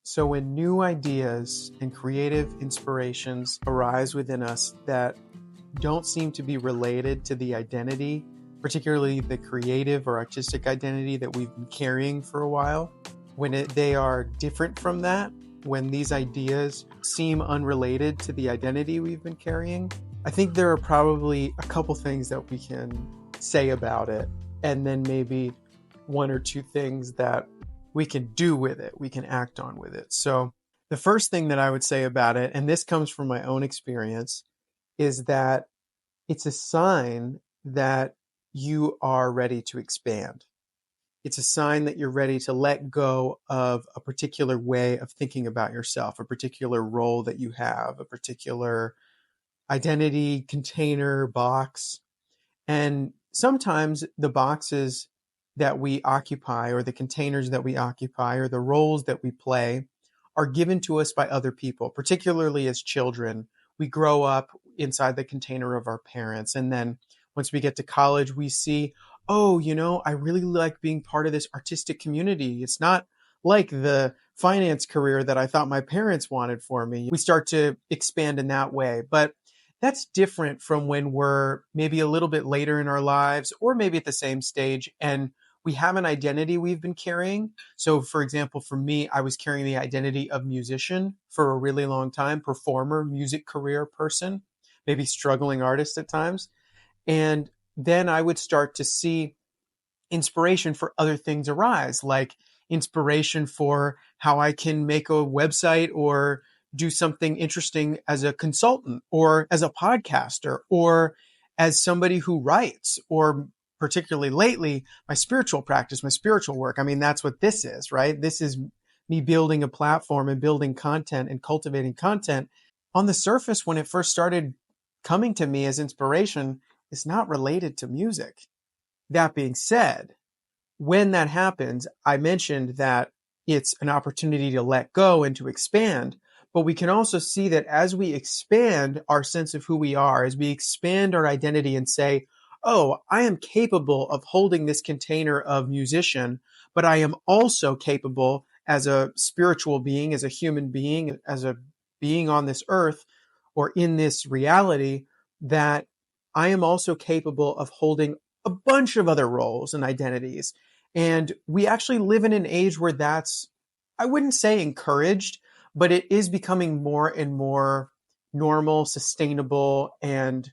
So when new ideas and creative inspirations arise within us that don't seem to be related to the identity, particularly the creative or artistic identity that we've been carrying for a while, they are different from that, when these ideas seem unrelated to the identity we've been carrying, I think there are probably a couple things that we can say about it, and then maybe one or two things that we can do with it, we can act on with it. So the first thing that I would say about it, and this comes from my own experience, is that it's a sign that you are ready to expand. It's a sign that you're ready to let go of a particular way of thinking about yourself, a particular role that you have, a particular identity, container, box. And sometimes the boxes that we occupy, or the containers that we occupy, or the roles that we play are given to us by other people, particularly as children. We grow up inside the container of our parents. And then once we get to college, we see, oh, I really like being part of this artistic community. It's not like the finance career that I thought my parents wanted for me. We start to expand in that way. But that's different from when we're maybe a little bit later in our lives, or maybe at the same stage, and we have an identity we've been carrying. So for example, for me, I was carrying the identity of musician for a really long time, performer, music career person, maybe struggling artist at times. And then I would start to see inspiration for other things arise, like inspiration for how I can make a website or do something interesting as a consultant or as a podcaster or as somebody who writes, or particularly lately, my spiritual practice, my spiritual work. I mean, that's what this is, right? This is me building a platform and building content and cultivating content. On the surface, when it first started coming to me as inspiration, it's not related to music. That being said, when that happens, I mentioned that it's an opportunity to let go and to expand. But we can also see that as we expand our sense of who we are, as we expand our identity and say, oh, I am capable of holding this container of musician, but I am also capable as a spiritual being, as a human being, as a being on this earth or in this reality, that I am also capable of holding a bunch of other roles and identities. And we actually live in an age where that's, I wouldn't say encouraged, but it is becoming more and more normal, sustainable, and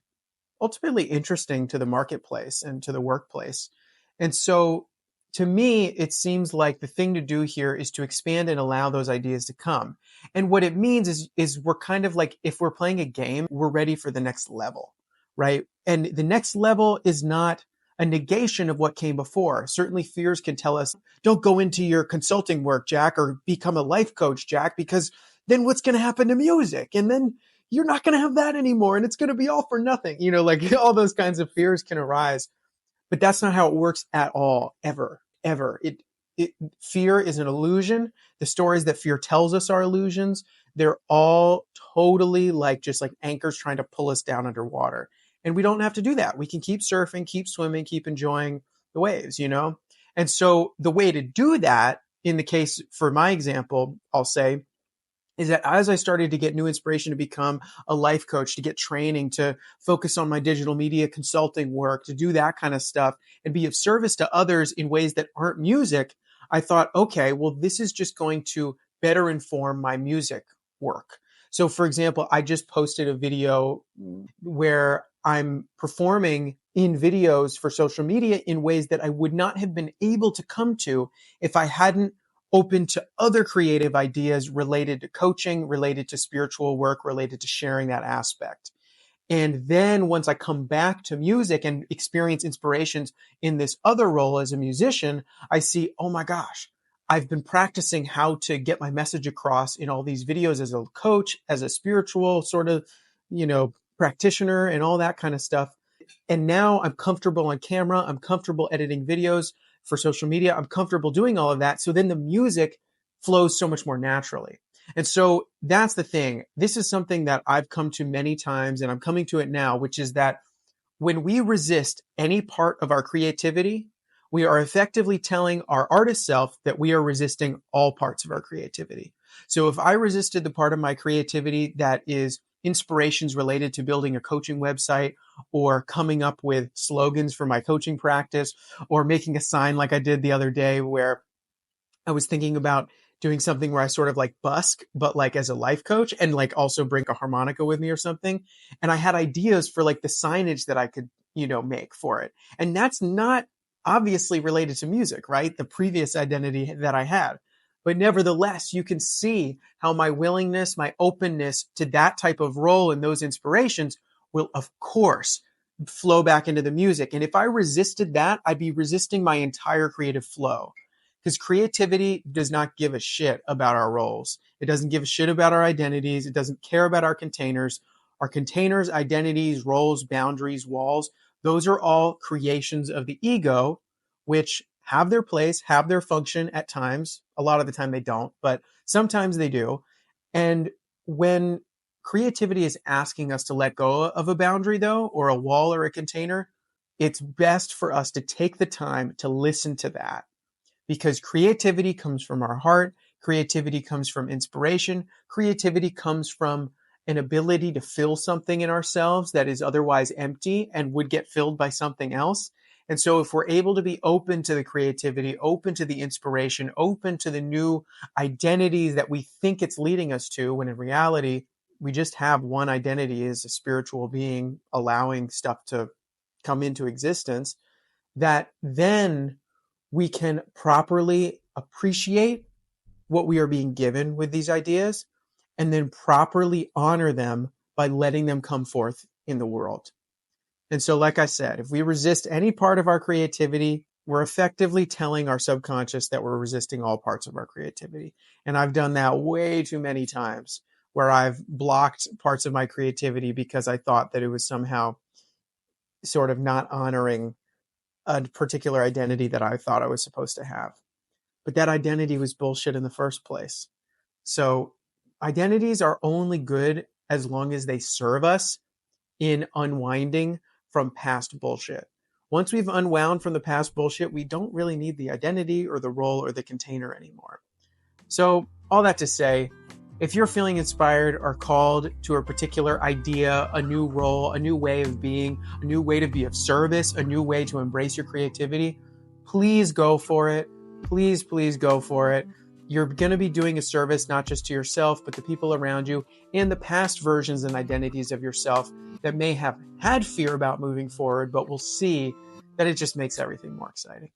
ultimately interesting to the marketplace and to the workplace. And so to me, it seems like the thing to do here is to expand and allow those ideas to come. And what it means is we're kind of like, if we're playing a game, we're ready for the next level, right? And the next level is not a negation of what came before. Certainly fears can tell us, don't go into your consulting work, Jack, or become a life coach, Jack, because then what's going to happen to music? And then you're not going to have that anymore. And it's going to be all for nothing. Like all those kinds of fears can arise, but that's not how it works at all, ever, ever. Fear is an illusion. The stories that fear tells us are illusions. They're all totally just like anchors trying to pull us down underwater. And we don't have to do that. We can keep surfing, keep swimming, keep enjoying the waves, And so the way to do that, in the case for my example, I'll say, is that as I started to get new inspiration to become a life coach, to get training, to focus on my digital media consulting work, to do that kind of stuff and be of service to others in ways that aren't music, I thought, okay, well, this is just going to better inform my music work. So for example, I just posted a video where I'm performing in videos for social media in ways that I would not have been able to come to if I hadn't open to other creative ideas related to coaching, related to spiritual work, related to sharing that aspect. And then once I come back to music and experience inspirations in this other role as a musician, I see, oh my gosh, I've been practicing how to get my message across in all these videos as a coach, as a spiritual sort of, practitioner and all that kind of stuff. And now I'm comfortable on camera. I'm comfortable editing videos for social media. I'm comfortable doing all of that. So then the music flows so much more naturally. And so that's the thing. This is something that I've come to many times, and I'm coming to it now, which is that when we resist any part of our creativity, we are effectively telling our artist self that we are resisting all parts of our creativity. So if I resisted the part of my creativity that is inspirations related to building a coaching website or coming up with slogans for my coaching practice or making a sign like I did the other day where I was thinking about doing something where I sort of like busk, but like as a life coach and like also bring a harmonica with me or something. And I had ideas for like the signage that I could, make for it. And that's not obviously related to music, right? The previous identity that I had. But nevertheless, you can see how my willingness, my openness to that type of role and those inspirations will, of course, flow back into the music. And if I resisted that, I'd be resisting my entire creative flow. Because creativity does not give a shit about our roles. It doesn't give a shit about our identities. It doesn't care about our containers. Our containers, identities, roles, boundaries, walls, those are all creations of the ego, which have their place, have their function at times. A lot of the time they don't, but sometimes they do. And when creativity is asking us to let go of a boundary, though, or a wall or a container, it's best for us to take the time to listen to that, because creativity comes from our heart. Creativity comes from inspiration. Creativity comes from an ability to fill something in ourselves that is otherwise empty and would get filled by something else. And so if we're able to be open to the creativity, open to the inspiration, open to the new identities that we think it's leading us to, when in reality, we just have one identity as a spiritual being allowing stuff to come into existence, that then we can properly appreciate what we are being given with these ideas and then properly honor them by letting them come forth in the world. And so, like I said, if we resist any part of our creativity, we're effectively telling our subconscious that we're resisting all parts of our creativity. And I've done that way too many times, where I've blocked parts of my creativity because I thought that it was somehow sort of not honoring a particular identity that I thought I was supposed to have. But that identity was bullshit in the first place. So identities are only good as long as they serve us in unwinding from past bullshit. Once we've unwound from the past bullshit, we don't really need the identity or the role or the container anymore. So all that to say, if you're feeling inspired or called to a particular idea, a new role, a new way of being, a new way to be of service, a new way to embrace your creativity, please go for it. Please, please go for it. You're going to be doing a service not just to yourself, but the people around you and the past versions and identities of yourself that may have had fear about moving forward, but will see that it just makes everything more exciting.